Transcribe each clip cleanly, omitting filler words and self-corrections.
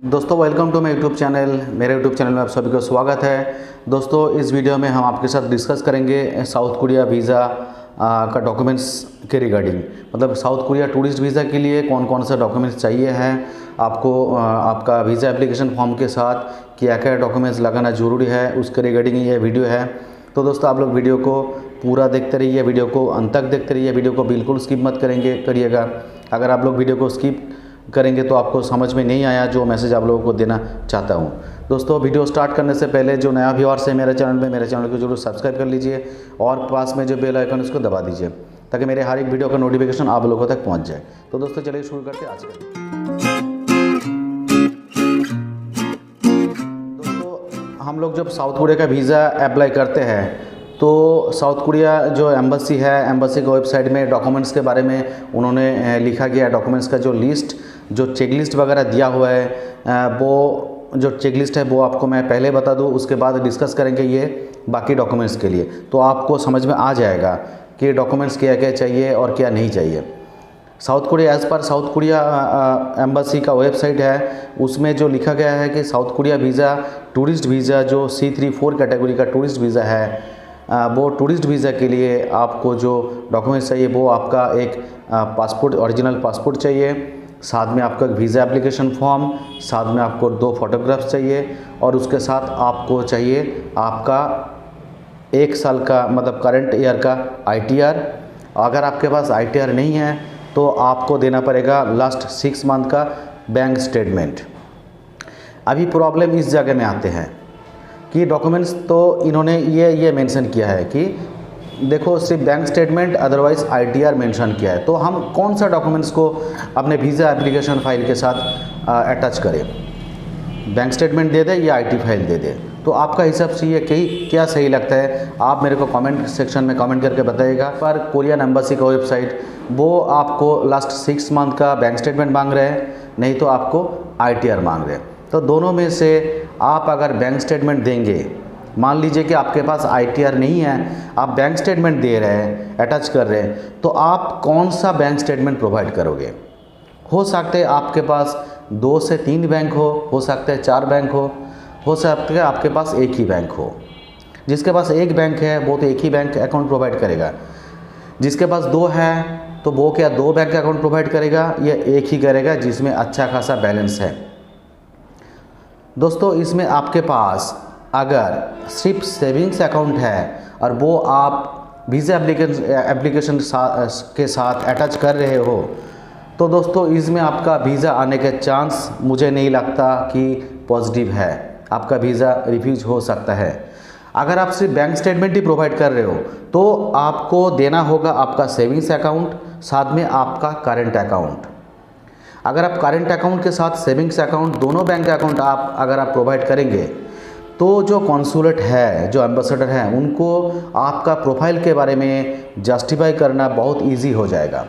दोस्तों welcome to my YouTube channel. मेरे YouTube channel में आप सभी का स्वागत है। दोस्तों इस वीडियो में हम आपके साथ डिस्कस करेंगे साउथ कोरिया वीज़ा का डॉक्यूमेंट्स के रिगार्डिंग, मतलब साउथ कोरिया टूरिस्ट वीज़ा के लिए कौन कौन सा डॉक्यूमेंट्स चाहिए हैं आपको। आपका वीज़ा एप्लीकेशन फॉर्म के साथ क्या क्या डॉक्यूमेंट्स लगाना ज़रूरी है, उसके रिगार्डिंग ये वीडियो है। तो दोस्तों आप लोग वीडियो को पूरा देखते रहिए, वीडियो को अंत तक देखते रहिए, वीडियो को बिल्कुल स्किप मत करिएगा। अगर आप लोग वीडियो को स्किप करेंगे तो आपको समझ में नहीं आया जो मैसेज आप लोगों को देना चाहता हूं। दोस्तों वीडियो स्टार्ट करने से पहले जो नया व्यूअर्स है मेरे चैनल को जरूर सब्सक्राइब कर लीजिए और पास में जो बेल आइकन उसको दबा दीजिए ताकि मेरे हर एक वीडियो का नोटिफिकेशन आप लोगों तक पहुंच जाए। तो दोस्तों चलिए शुरू करते हैं आज का। दोस्तों हम लोग जब साउथ कोरिया का वीज़ा अप्लाई करते हैं तो साउथ कोरिया जो एम्बेसी है, एम्बेसी के वेबसाइट में डॉक्यूमेंट्स के बारे में उन्होंने लिखा गया डॉक्यूमेंट्स का जो लिस्ट, जो चेकलिस्ट वगैरह दिया हुआ है, वो जो चेकलिस्ट है वो आपको मैं पहले बता दूं, उसके बाद डिस्कस करेंगे ये बाकी डॉक्यूमेंट्स के लिए। तो आपको समझ में आ जाएगा कि डॉक्यूमेंट्स क्या क्या चाहिए और क्या नहीं चाहिए। South Korea as per south Korea embassy का वेबसाइट है, उसमें जो लिखा गया है कि south Korea visa tourist visa जो C34 कैटेगरी का टूरिस्ट वीज़ा है, वो टूरिस्ट वीज़ा के लिए आपको जो डॉक्यूमेंट्स चाहिए वो आपका एक पासपोर्ट, ओरिजिनल पासपोर्ट चाहिए, साथ में आपका वीज़ा एप्लीकेशन फॉर्म, साथ में आपको 2 फोटोग्राफ्स चाहिए और उसके साथ आपको चाहिए आपका 1 साल का मतलब करंट ईयर का ITR। अगर आपके पास ITR नहीं है तो आपको देना पड़ेगा लास्ट 6 मंथ का बैंक स्टेटमेंट। अभी प्रॉब्लम इस जगह में आते हैं कि डॉक्यूमेंट्स तो इन्होंने ये मेंशन किया है कि देखो सिर्फ bank statement otherwise ITR mention किया है, तो हम कौन सा डॉक्यूमेंट्स को अपने वीज़ा एप्लीकेशन फ़ाइल के साथ अटैच करें, बैंक स्टेटमेंट दे दे या IT फाइल दे दे। तो आपका हिसाब से ये क्या सही लगता है, आप मेरे को कमेंट सेक्शन में कमेंट करके बताइएगा। पर कोरियन एम्बेसी का वेबसाइट वो आपको लास्ट 6 मंथ का बैंक स्टेटमेंट मांग रहे हैं, नहीं तो आपको ITR मांग रहे हैं। तो दोनों में से आप अगर बैंक स्टेटमेंट देंगे, मान लीजिए कि आपके पास ITR नहीं है, आप बैंक स्टेटमेंट दे रहे हैं, अटैच कर रहे हैं, तो आप कौन सा बैंक स्टेटमेंट प्रोवाइड करोगे। हो सकते हैं आपके पास 2 से 3 बैंक हो सकते हैं 4 बैंक हो सकते हैं आपके पास एक ही बैंक हो। जिसके पास एक बैंक है वो तो एक ही बैंक अकाउंट प्रोवाइड करेगा, जिसके पास 2 है तो वो क्या 2 बैंक अकाउंट प्रोवाइड करेगा, या एक ही करेगा जिसमें अच्छा खासा बैलेंस है। दोस्तों इसमें आपके पास अगर सिर्फ सेविंग्स अकाउंट है और वो आप वीज़ा एप्लीकेशन के साथ अटैच कर रहे हो, तो दोस्तों इसमें आपका वीज़ा आने के चांस मुझे नहीं लगता कि पॉजिटिव है, आपका वीज़ा रिफ्यूज हो सकता है। अगर आप सिर्फ बैंक स्टेटमेंट ही प्रोवाइड कर रहे हो तो आपको देना होगा आपका सेविंग्स अकाउंट, साथ में आपका करंट अकाउंट। अगर आप करंट अकाउंट के साथ सेविंग्स अकाउंट दोनों बैंक अकाउंट अगर आप प्रोवाइड करेंगे तो जो कॉन्सुलेट है, जो एम्बेसडर हैं, उनको आपका प्रोफाइल के बारे में जस्टिफाई करना बहुत इजी हो जाएगा।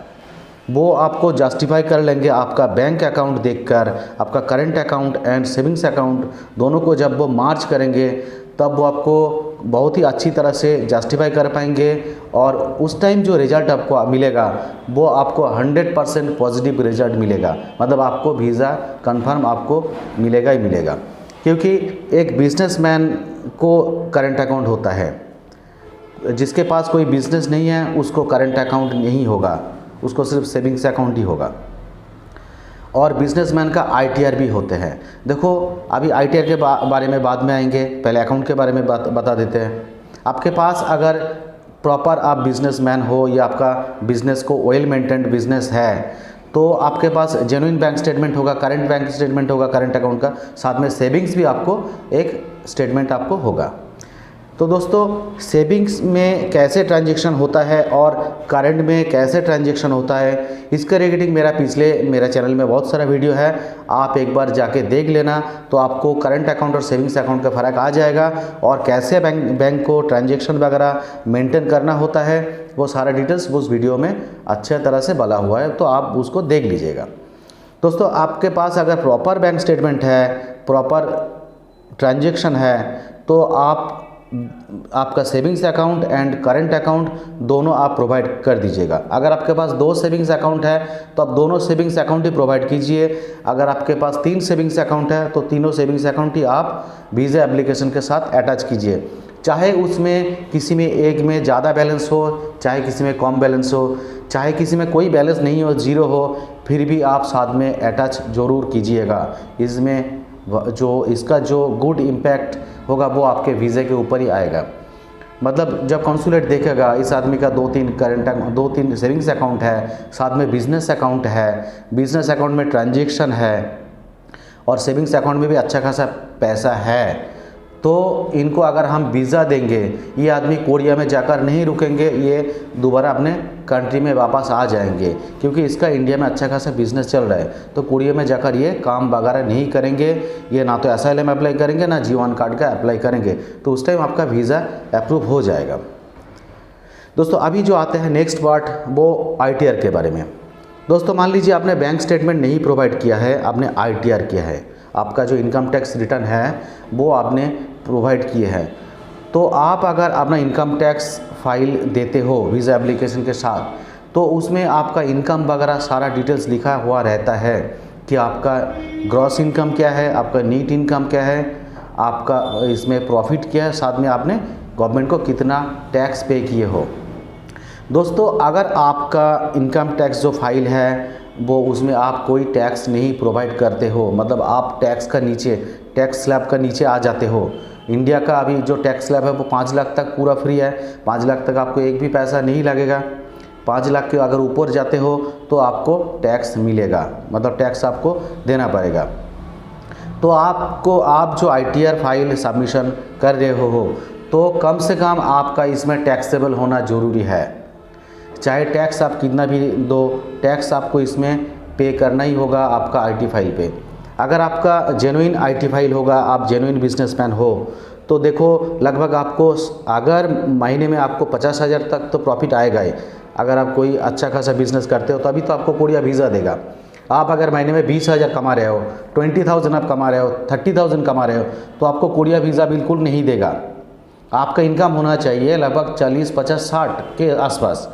वो आपको जस्टिफाई कर लेंगे आपका बैंक अकाउंट देखकर, आपका current account and savings account दोनों को जब वो मार्च करेंगे तब वो आपको बहुत ही अच्छी तरह से जस्टिफाई कर पाएंगे और उस टाइम जो रिज़ल्ट आपको मिलेगा वो आपको 100% पॉजिटिव रिज़ल्ट मिलेगा, मतलब आपको वीज़ा कंफर्म आपको मिलेगा ही मिलेगा। क्योंकि एक बिजनेसमैन को करंट अकाउंट होता है, जिसके पास कोई बिजनेस नहीं है उसको करंट अकाउंट नहीं होगा, उसको सिर्फ सेविंग्स अकाउंट ही होगा। और बिजनेसमैन का ITR भी होते हैं। देखो अभी ITR के बारे में बाद में आएंगे, पहले अकाउंट के बारे में बता देते हैं। आपके पास अगर प्रॉपर आप बिजनेसमैन हो या आपका बिजनेस को वेल मेंटेन्ड बिजनेस है तो आपके पास जेन्युइन बैंक स्टेटमेंट होगा, करंट बैंक स्टेटमेंट होगा करंट अकाउंट का, साथ में सेविंग्स भी आपको एक स्टेटमेंट आपको होगा। तो दोस्तों सेविंग्स में कैसे ट्रांजैक्शन होता है और करंट में कैसे ट्रांजैक्शन होता है, इसके रिगार्डिंग मेरा चैनल में बहुत सारा वीडियो है, आप एक बार जाके देख लेना तो आपको करंट अकाउंट और सेविंग्स अकाउंट का फ़र्क आ जाएगा और कैसे बैंक को ट्रांजैक्शन वगैरह मेंटेन करना होता है वो सारा डिटेल्स उस वीडियो में अच्छे तरह से बना हुआ है, तो आप उसको देख लीजिएगा। दोस्तों आपके पास अगर प्रॉपर बैंक स्टेटमेंट है, प्रॉपर ट्रांजैक्शन है, तो आप आपका savings account and current account दोनों आप प्रोवाइड कर दीजिएगा। अगर आपके पास 2 सेविंग्स अकाउंट है तो आप दोनों सेविंग्स अकाउंट ही प्रोवाइड कीजिए। अगर आपके पास 3 सेविंग्स अकाउंट है तो तीनों सेविंग्स अकाउंट ही आप वीज़ा एप्लीकेशन के साथ अटैच कीजिए। चाहे उसमें किसी में एक में ज़्यादा बैलेंस हो, चाहे किसी में कम बैलेंस हो, चाहे किसी में कोई बैलेंस नहीं हो, ज़ीरो हो, फिर भी आप साथ में अटैच ज़रूर कीजिएगा। इसमें जो इसका जो गुड इम्पैक्ट होगा वो आपके वीज़े के ऊपर ही आएगा। मतलब जब कॉन्सुलेट देखेगा इस आदमी का 2-3 सेविंग्स अकाउंट है, साथ में बिजनेस अकाउंट है, बिजनेस अकाउंट में ट्रांजैक्शन है और सेविंग्स अकाउंट में भी अच्छा खासा पैसा है, तो इनको अगर हम वीज़ा देंगे, ये आदमी कोरिया में जाकर नहीं रुकेंगे, ये दोबारा अपने कंट्री में वापस आ जाएंगे, क्योंकि इसका इंडिया में अच्छा खासा बिजनेस चल रहा है। तो कोरिया में जाकर ये काम वगैरह नहीं करेंगे, ये ना तो असाइलम अप्लाई करेंगे ना G1 कार्ड का अप्लाई करेंगे, तो उस टाइम आपका वीज़ा अप्रूव हो जाएगा। दोस्तों अभी जो आते हैं नेक्स्ट पार्ट, वो ITR के बारे में। दोस्तों मान लीजिए आपने बैंक स्टेटमेंट नहीं प्रोवाइड किया है, आपने ITR किया है, आपका जो इनकम टैक्स रिटर्न है वो आपने प्रोवाइड किए हैं, तो आप अगर अपना इनकम टैक्स फाइल देते हो वीज़ा एप्लीकेशन के साथ, तो उसमें आपका इनकम वगैरह सारा डिटेल्स लिखा हुआ रहता है कि आपका ग्रॉस इनकम क्या है, आपका नीट इनकम क्या है, आपका इसमें प्रॉफिट क्या है, साथ में आपने गवर्नमेंट को कितना टैक्स पे किए हो। दोस्तों अगर आपका इनकम टैक्स जो फाइल है वो उसमें आप कोई टैक्स नहीं प्रोवाइड करते हो, मतलब आप टैक्स स्लैब का नीचे आ जाते हो। इंडिया का अभी जो टैक्स स्लैब है वो 5 लाख तक पूरा फ्री है, 5 लाख तक आपको एक भी पैसा नहीं लगेगा। 5 लाख के अगर ऊपर जाते हो तो आपको टैक्स मिलेगा, मतलब टैक्स आपको देना पड़ेगा। तो आप जो ITR फाइल सबमिशन कर रहे हो तो कम से कम आपका इसमें टैक्सेबल होना ज़रूरी है। चाहे टैक्स आप कितना भी दो, टैक्स आपको इसमें पे करना ही होगा आपका IT फाइल पे। अगर आपका जेन्युइन IT फाइल होगा, आप जेन्युइन बिजनेसमैन हो, तो देखो लगभग आपको अगर महीने में आपको 50,000 तक तो प्रॉफिट आएगा ही। अगर आप कोई अच्छा खासा बिजनेस करते हो तभी तो आपको कोरिया वीज़ा देगा। आप अगर महीने में 20,000 कमा रहे हो, 20,000 आप कमा रहे हो, 30,000 कमा रहे हो, तो आपको कोरिया वीज़ा बिल्कुल नहीं देगा। आपका इनकम होना चाहिए लगभग 40, 50, 60 के आसपास,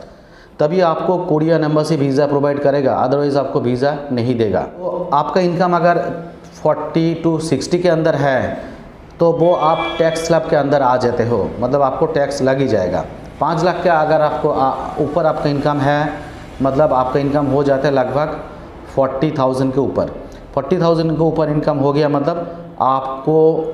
तभी आपको कोरियन एम्बेसी वीज़ा प्रोवाइड करेगा, अदरवाइज़ आपको वीज़ा नहीं देगा। तो आपका इनकम अगर 40 to 60 के अंदर है तो वो आप टैक्स स्लैब के अंदर आ जाते हो, मतलब आपको टैक्स लग ही जाएगा। 5 लाख का अगर आपको ऊपर आपका इनकम है, मतलब आपका इनकम हो जाता है लगभग 40,000 के ऊपर। 40,000 के ऊपर इनकम हो गया, मतलब आपको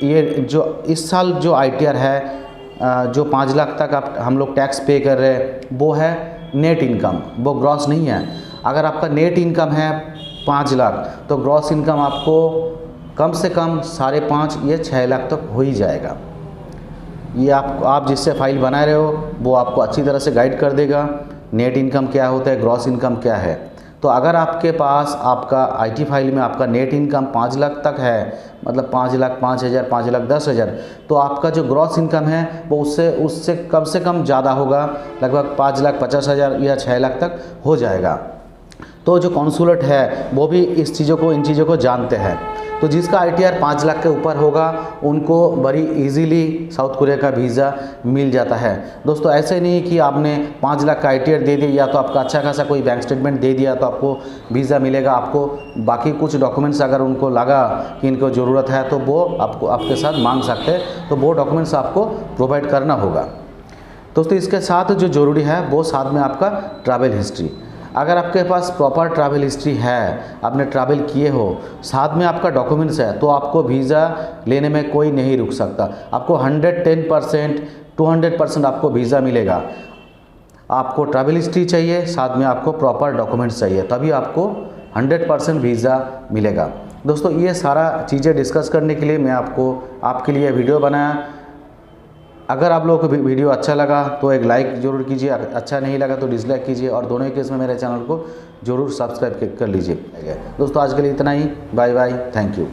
ये जो इस साल जो ITR है जो 5 लाख तक हम लोग टैक्स पे कर रहे हैं वो है नेट इनकम, वो ग्रॉस नहीं है। अगर आपका नेट इनकम है 5 लाख तो ग्रॉस इनकम आपको कम से कम 5.5 या 6 लाख तक हो ही जाएगा। ये आप जिससे फाइल बना रहे हो वो आपको अच्छी तरह से गाइड कर देगा नेट इनकम क्या होता है, ग्रॉस इनकम क्या है। तो अगर आपके पास आपका IT फाइल में आपका नेट इनकम 5 लाख तक है, मतलब 5 लाख 5,000, 5 लाख 10,000, तो आपका जो ग्रॉस इनकम है वो उससे कम से कम ज़्यादा होगा, लगभग 5,50,000 या 6 लाख तक हो जाएगा। तो जो कॉन्सुलेट है वो भी इन चीज़ों को जानते हैं। तो जिसका ITR 5 लाख के ऊपर होगा उनको बड़ी इजीली साउथ कोरिया का वीज़ा मिल जाता है। दोस्तों ऐसे नहीं कि आपने 5 लाख का ITR दे दिया तो आपका अच्छा खासा कोई बैंक स्टेटमेंट दे दिया तो आपको वीज़ा मिलेगा। आपको बाकी कुछ डॉक्यूमेंट्स अगर उनको लगा कि इनको ज़रूरत है तो वो आपके साथ मांग सकते हैं, तो वो डॉक्यूमेंट्स आपको प्रोवाइड करना होगा। दोस्तों इसके साथ जो ज़रूरी है वो साथ में आपका ट्रैवल हिस्ट्री। अगर आपके पास प्रॉपर ट्रैवल हिस्ट्री है, आपने ट्रैवल किए हो, साथ में आपका डॉक्यूमेंट्स है, तो आपको वीज़ा लेने में कोई नहीं रुक सकता। आपको 110%, 200% आपको वीज़ा मिलेगा। आपको ट्रैवल हिस्ट्री चाहिए, साथ में आपको प्रॉपर डॉक्यूमेंट्स चाहिए, तभी आपको 100% वीज़ा मिलेगा। दोस्तों ये सारा चीज़ें डिस्कस करने के लिए मैं आपके लिए वीडियो बनाया। अगर आप लोगों को वीडियो अच्छा लगा तो एक लाइक ज़रूर कीजिए, अच्छा नहीं लगा तो डिसलाइक कीजिए, और दोनों ही केस में मेरे चैनल को ज़रूर सब्सक्राइब कर लीजिए। दोस्तों आज के लिए इतना ही, बाय बाय, थैंक यू।